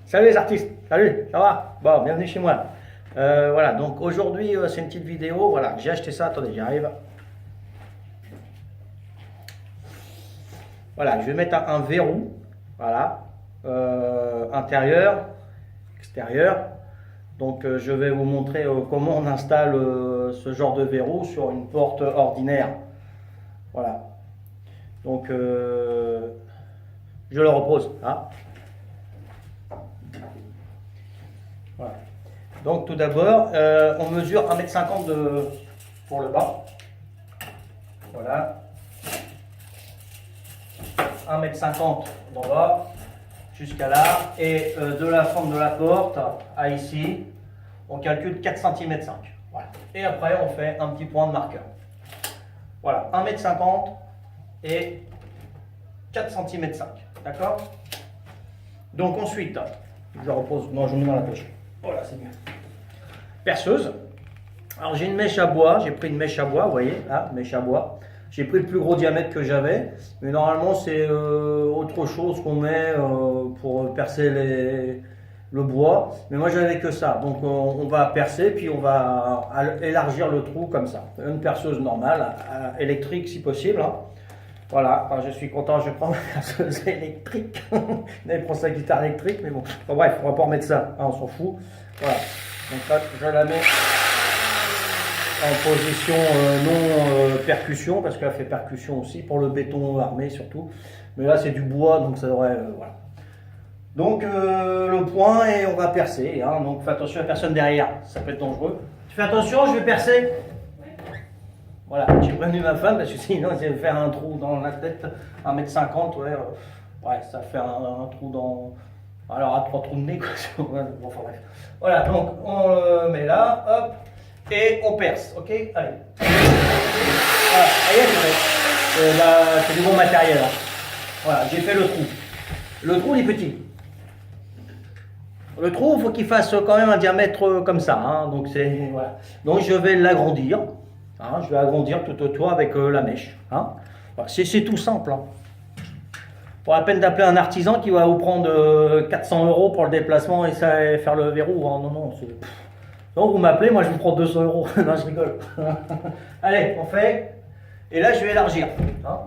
Salut les artistes, salut, ça va? Bon, bienvenue chez moi. Voilà, donc aujourd'hui c'est une petite vidéo, voilà, j'ai acheté ça, attendez, j'y arrive. Voilà, je vais mettre un verrou, voilà, intérieur, extérieur. Donc je vais vous montrer comment on installe ce genre de verrou sur une porte ordinaire. Voilà, donc je le repose, hein. Voilà. Donc tout d'abord, on mesure 1,50 m pour le bas. Voilà. 1,50 m d'en bas jusqu'à là. Et de la fente de la porte à ici, on calcule 4,5 cm. Voilà. Et après, on fait un petit point de marqueur. Voilà, 1,50 m et 4,5 cm. D'accord? Donc ensuite, je repose, non, je mets dans la poche. Voilà, c'est mieux. Perceuse. Alors j'ai une mèche à bois, j'ai pris une mèche à bois, vous voyez, là, mèche à bois. J'ai pris le plus gros diamètre que j'avais, mais normalement c'est autre chose qu'on met pour percer le bois. Mais moi j'avais que ça, donc on va percer, puis on va élargir le trou comme ça. Une perceuse normale, électrique si possible, hein. Voilà, alors je suis content, je prends ma perceuse électrique. On avait pris sa guitare électrique, mais bon. Enfin, bref, on va pas remettre ça, hein, on s'en fout. Voilà, donc là, je la mets en position non percussion, parce qu'elle fait percussion aussi, pour le béton armé surtout. Mais là, c'est du bois, donc ça devrait. Voilà. Donc, le point, et on va percer. Hein, donc, fais attention à personne derrière, ça peut être dangereux. Tu fais attention, je vais percer. Voilà, j'ai prévenu ma femme parce que sinon elle va faire un trou dans la tête, 1,50 m, ouais, ça fait un trou dans. Alors à 3 trous de nez, quoi. Bon, enfin bref. Voilà, donc on le met là, hop, et on perce, ok? Allez. Voilà, c'est du bon matériel. Hein. Voilà, j'ai fait le trou. Le trou il est petit. Le trou, il faut qu'il fasse quand même un diamètre comme ça, hein, donc c'est. Voilà. Donc je vais l'agrandir. Hein, je vais agrandir tout autour avec la mèche. Hein. Voilà, c'est tout simple. Hein. Pas la peine d'appeler un artisan qui va vous prendre 400 € pour le déplacement et faire le verrou. Hein. Non, non. Donc vous m'appelez, moi je vous prends 200 €. Non, je rigole. Allez, on fait. Et là, je vais élargir. Hein.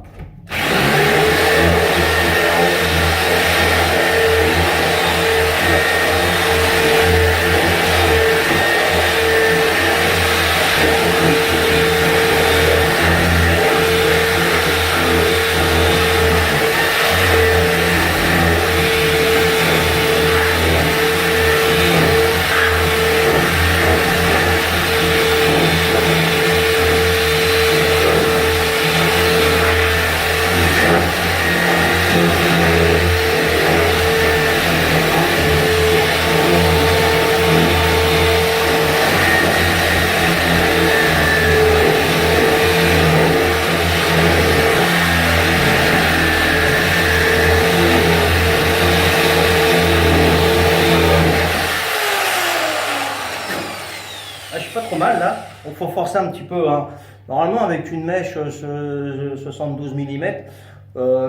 Je suis pas trop mal là, il faut forcer un petit peu. Hein. Normalement avec une mèche 72 mm,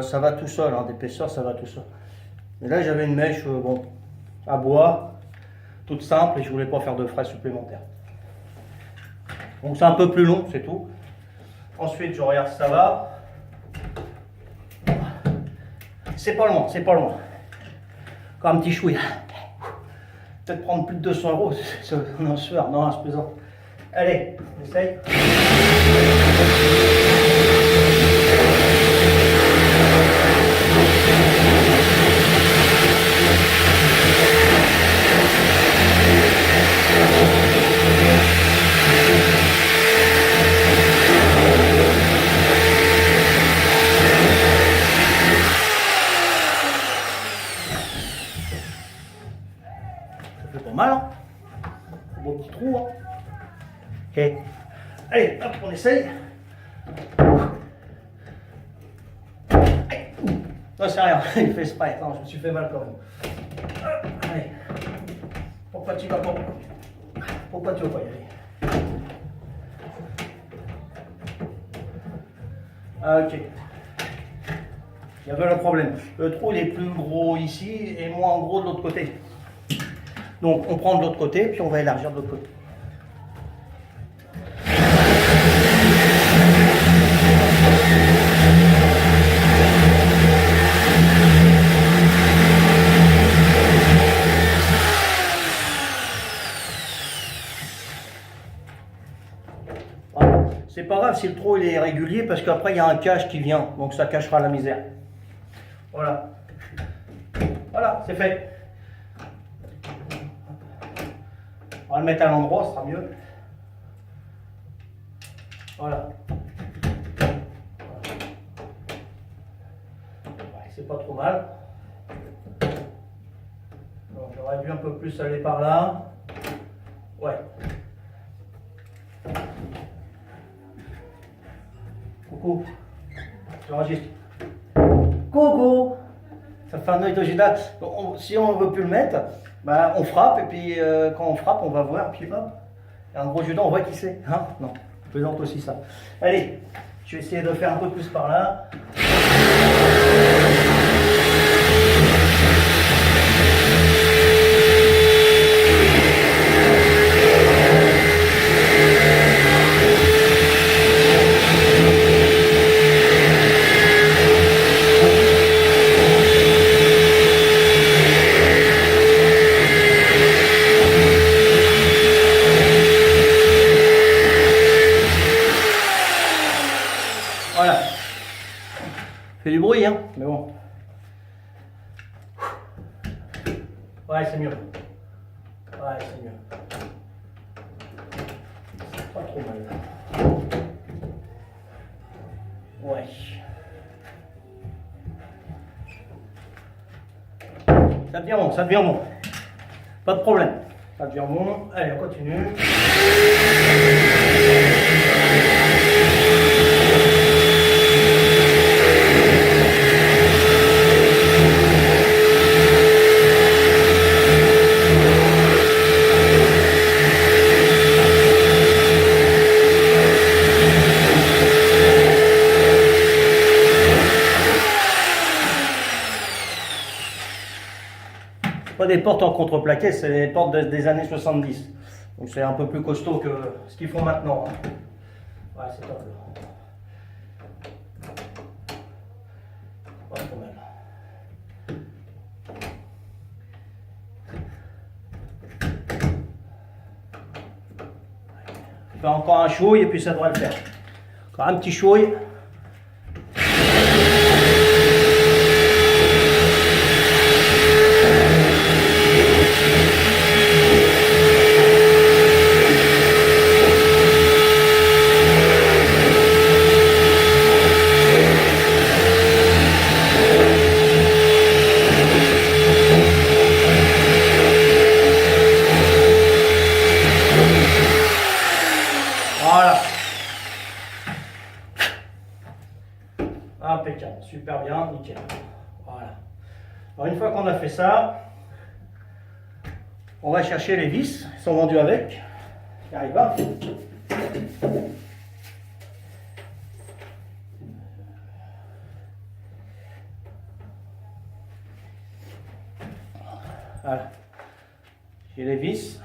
ça va tout seul, hein, d'épaisseur ça va tout seul. Mais là j'avais une mèche bon, à bois, toute simple et je voulais pas faire de frais supplémentaires. Donc c'est un peu plus long, c'est tout. Ensuite je regarde si ça va. C'est pas loin, c'est pas loin. Encore un petit chouïa. Peut-être prendre plus de 200 €, non, je non, je plaisante. Allez, on essaye. Ça fait pas mal, hein? Un beau petit trou, hein? Ok. Allez, hop, on essaye. Non, c'est rien, il fait exprès. Non, je me suis fait mal quand même. Allez. Pourquoi tu vas pas? Pourquoi tu vas pas y aller? Ok. Il y avait le problème. Le trou il est plus gros ici et moins gros de l'autre côté. Donc on prend de l'autre côté, puis on va élargir de l'autre côté. Voilà. C'est pas grave si le trou il est régulier parce qu'après il y a un cache qui vient, donc ça cachera la misère. Voilà. Voilà, c'est fait. On va le mettre à l'endroit, ce sera mieux. Voilà. Ouais, c'est pas trop mal. J'aurais dû un peu plus aller par là. Ouais. Coucou. J'enregistre. Coucou. Ça fait un œil de Judas. Si on ne veut plus le mettre, bah, on frappe, et puis quand on frappe, on va voir, puis hop. Et un gros Judas, on voit qui c'est. Hein, non, je plaisante aussi ça. Allez, je vais essayer de faire un peu plus par là. Voilà. Fait du bruit, hein, mais bon. Ouais, c'est mieux. Ouais, c'est mieux. C'est pas trop mal. Ouais. Ça devient bon, ça devient bon. Pas de problème. Ça devient bon. Allez, on continue. Pas des portes en contreplaqué, c'est des portes des années 70. Donc c'est un peu plus costaud que ce qu'ils font maintenant. Ouais, c'est top. Pas trop mal. Je fais encore un chouille et puis ça devrait le faire. Encore un petit chouille. Voilà. Impeccable, super bien, nickel. Voilà. Alors une fois qu'on a fait ça, on va chercher les vis, ils sont vendus avec. J'arrive pas. Voilà. J'ai les vis.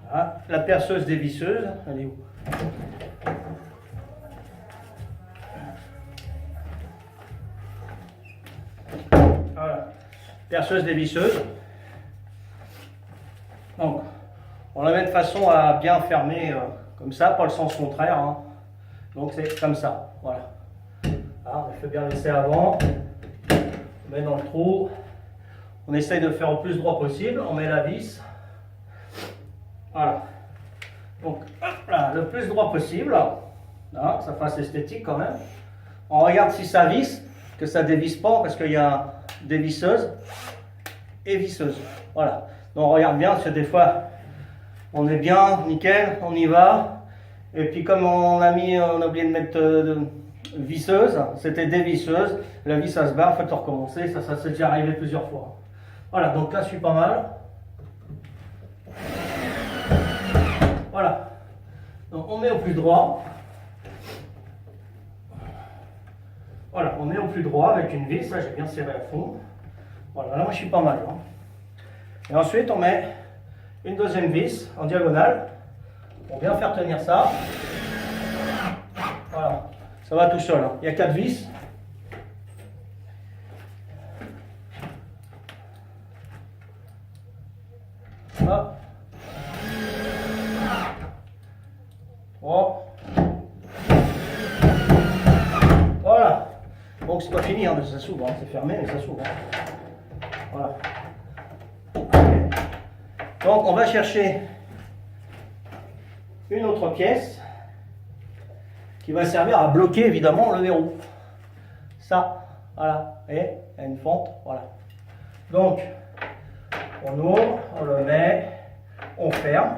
Voilà. La perceuse des visseuses, elle est où? Voilà. Perceuse des visseuses. Donc, on la met de façon à bien fermer comme ça, pas le sens contraire. Hein. Donc c'est comme ça. Voilà. Alors, on fait bien laisser avant. On met dans le trou. On essaye de faire au plus droit possible. On met la vis. Voilà. Donc, hop là, le plus droit possible. Là, ça fasse esthétique quand même. On regarde si ça visse, que ça dévisse pas, parce qu'il y a des visseuses et visseuses. Voilà. Donc, on regarde bien, parce que des fois, on est bien, nickel, on y va. Et puis, comme on a oublié de mettre visseuse, c'était des visseuses. La vis, ça se barre, il faut recommencer. Ça s'est déjà arrivé plusieurs fois. Voilà, donc là, je suis pas mal. Voilà. Donc on met au plus droit. Voilà, on met au plus droit avec une vis. Là, j'ai bien serré à fond. Voilà, là, moi, je suis pas mal. Hein. Et ensuite, on met une deuxième vis en diagonale pour bien faire tenir ça. Voilà, ça va tout seul, hein. Il y a 4 vis. Hop. 3. Voilà. Donc c'est pas fini, hein, ça s'ouvre, hein. C'est fermé mais ça s'ouvre. Hein. Voilà. Donc on va chercher une autre pièce qui va servir à bloquer évidemment le verrou. Ça, voilà, et il y a une fente, voilà. Donc on ouvre, on le met, on ferme,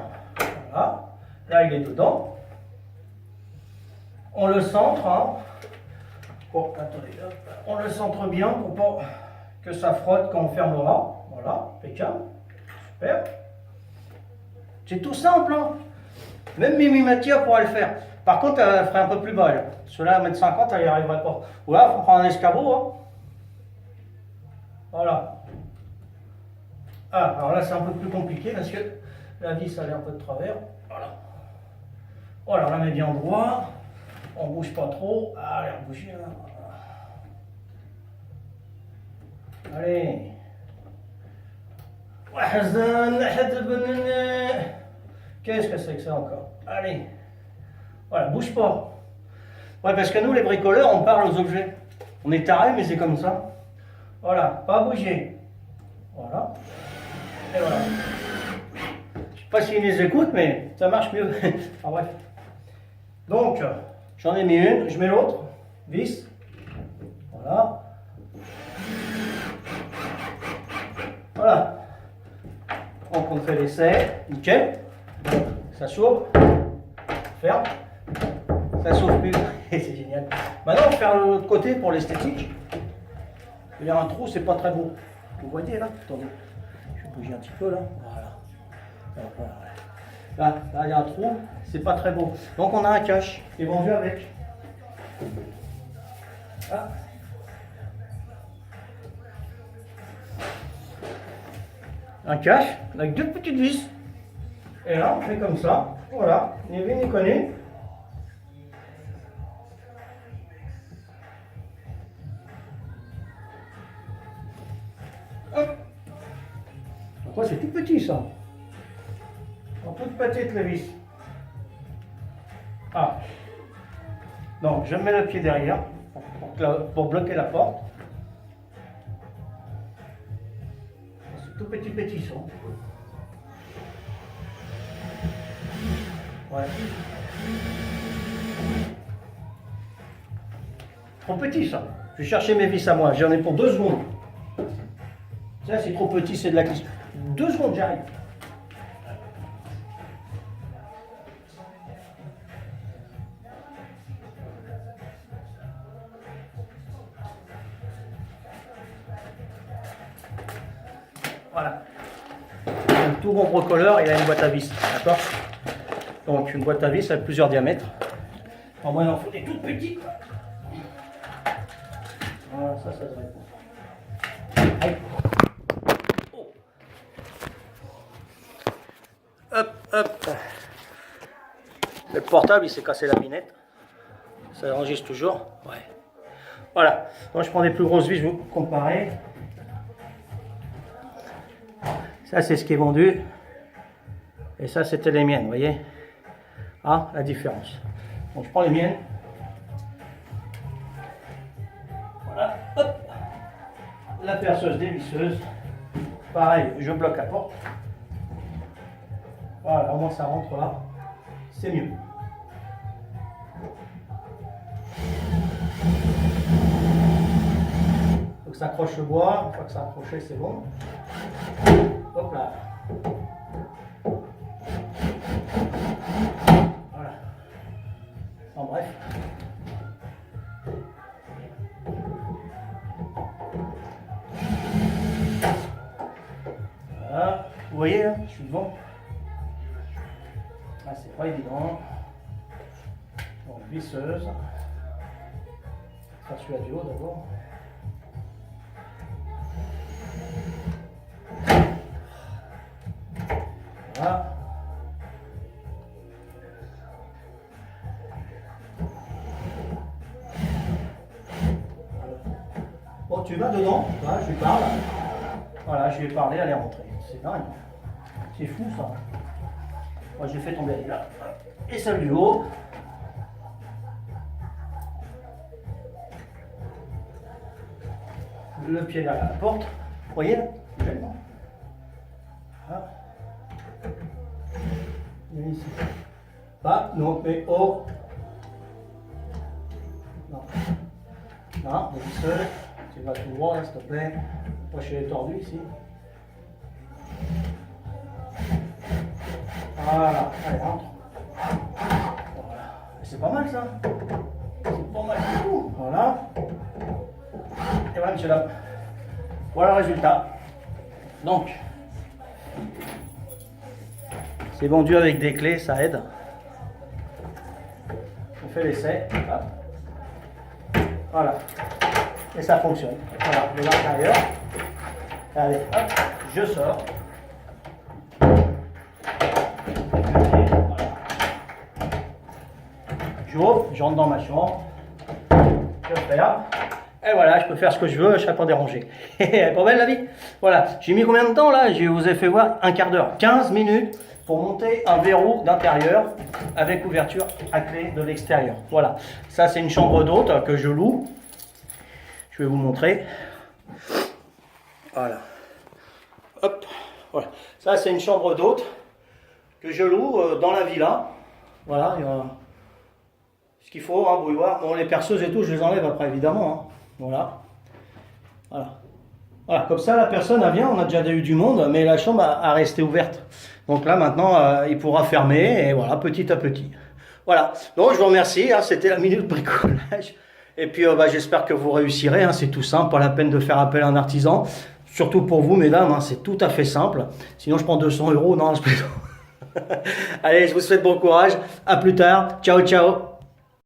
voilà. Là il est dedans. On le centre, hein. Bon, attendez, hop. On le centre bien pour pas que ça frotte quand on fermera. Voilà, impeccable, super. C'est tout simple, hein. Même Mimi Mathia pourrait le faire. Par contre, elle ferait un peu plus bas. Ceux-là, à 1m50, elle n'y arriverait pas. Voilà, il faut prendre un escabeau. Hein. Voilà. Ah, alors là, c'est un peu plus compliqué parce que la vis, elle est un peu de travers. Voilà. Voilà, on la met bien droit. On ne bouge pas trop. Allez, on bouge. Allez. Qu'est-ce que c'est que ça encore? Allez. Voilà, bouge pas. Ouais, parce que nous, les bricoleurs, on parle aux objets. On est tarés, mais c'est comme ça. Voilà, pas bouger. Voilà. Et voilà. Je sais pas s'ils les écoutent, mais ça marche mieux. Enfin bref. Donc, j'en ai mis une, je mets l'autre. Vis. Voilà. Voilà. Donc on fait l'essai. Nickel. Ça s'ouvre. Ferme. Ça s'ouvre plus. C'est génial. Maintenant, on va faire l'autre côté pour l'esthétique. Il y a un trou, c'est pas très beau. Vous voyez là? Attendez. Je vais bouger un petit peu là. Voilà. Là, il y a un trou, c'est pas très beau. Donc on a un cache qui est vendu avec. Ah. Un cache avec 2 petites vis. Et là, on fait comme ça. Voilà, ni vu ni connu. Hop. Pourquoi c'est tout petit ça? En toute petite les vis. Ah. Donc je mets le pied derrière pour bloquer la porte. C'est tout petit ça. Ouais. Trop petit ça. Je vais chercher mes vis à moi. J'en ai pour 2 secondes. Ça c'est trop petit, c'est de la cuisson. 2 secondes, j'arrive. Voilà. Un tout bon bricoleur, il a une boîte à vis. D'accord? Donc une boîte à vis avec plusieurs diamètres. En moi, il en faut des toutes petites. Voilà, ça devrait être. Allez. Oh. Hop, hop. Le portable, il s'est cassé la binette. Ça enregistre toujours. Ouais. Voilà. Donc je prends des plus grosses vis, je vais vous comparer. Ça, c'est ce qui est vendu. Et ça, c'était les miennes, vous voyez? Ah, la différence. Donc, je prends les miennes. Voilà, hop. La perceuse dévisseuse. Pareil, je bloque la porte. Voilà, au moins ça rentre là. C'est mieux. Donc, ça accroche le bois. Une fois que ça a accroché, c'est bon. Hop là. Voilà. En bref. Voilà. Vous voyez, hein, je suis devant. Ah, c'est pas évident. Donc, visseuse. Ça, celui-là du haut d'abord. Voilà. Bon, tu vas dedans, voilà, je lui parle. Voilà, je lui ai parlé, elle est rentrée. C'est dingue. C'est fou ça. Moi j'ai fait tomber là. Et ça lui haut. Le pied derrière la porte. Vous voyez là? Voilà. Et ici. Pas, non, mais haut. Non. Non, vas-y seul. Tu vas tout droit, s'il te plaît. Moi je suis tordu ici. Voilà, allez, rentre. Voilà. C'est pas mal ça. C'est pas mal du tout. Voilà. Et voilà, monsieur là. Voilà le résultat. Donc, c'est vendu avec des clés, ça aide. On fait l'essai. Voilà. Et ça fonctionne. Voilà, de l'intérieur. Allez, hop, je sors. J'ouvre, je rentre dans ma chambre. Je ferme. Et voilà, je peux faire ce que je veux, je ne serai pas dérangé. Elle est pas belle la vie? Voilà. J'ai mis combien de temps là? Je vous ai fait voir un quart d'heure, 15 minutes pour monter un verrou d'intérieur avec ouverture à clé de l'extérieur. Voilà. Ça, c'est une chambre d'hôte que je loue. Je vais vous montrer. Voilà. Hop. Voilà. Ça, c'est une chambre d'hôte que je loue dans la villa. Voilà. Il y a ce qu'il faut, hein, bouilloire. Bon, les perceuses et tout, je les enlève après, évidemment. Hein. Voilà. Voilà. Voilà. Comme ça, la personne, elle vient. On a déjà eu du monde, mais la chambre a resté ouverte. Donc là, maintenant, il pourra fermer. Et voilà, petit à petit. Voilà. Donc, je vous remercie. Hein, c'était la minute bricolage. Et puis, j'espère que vous réussirez. Hein, c'est tout simple. Pas la peine de faire appel à un artisan. Surtout pour vous, mesdames. Hein, c'est tout à fait simple. Sinon, je prends 200 €. Non, je plaisante. Allez, je vous souhaite bon courage. À plus tard. Ciao, ciao.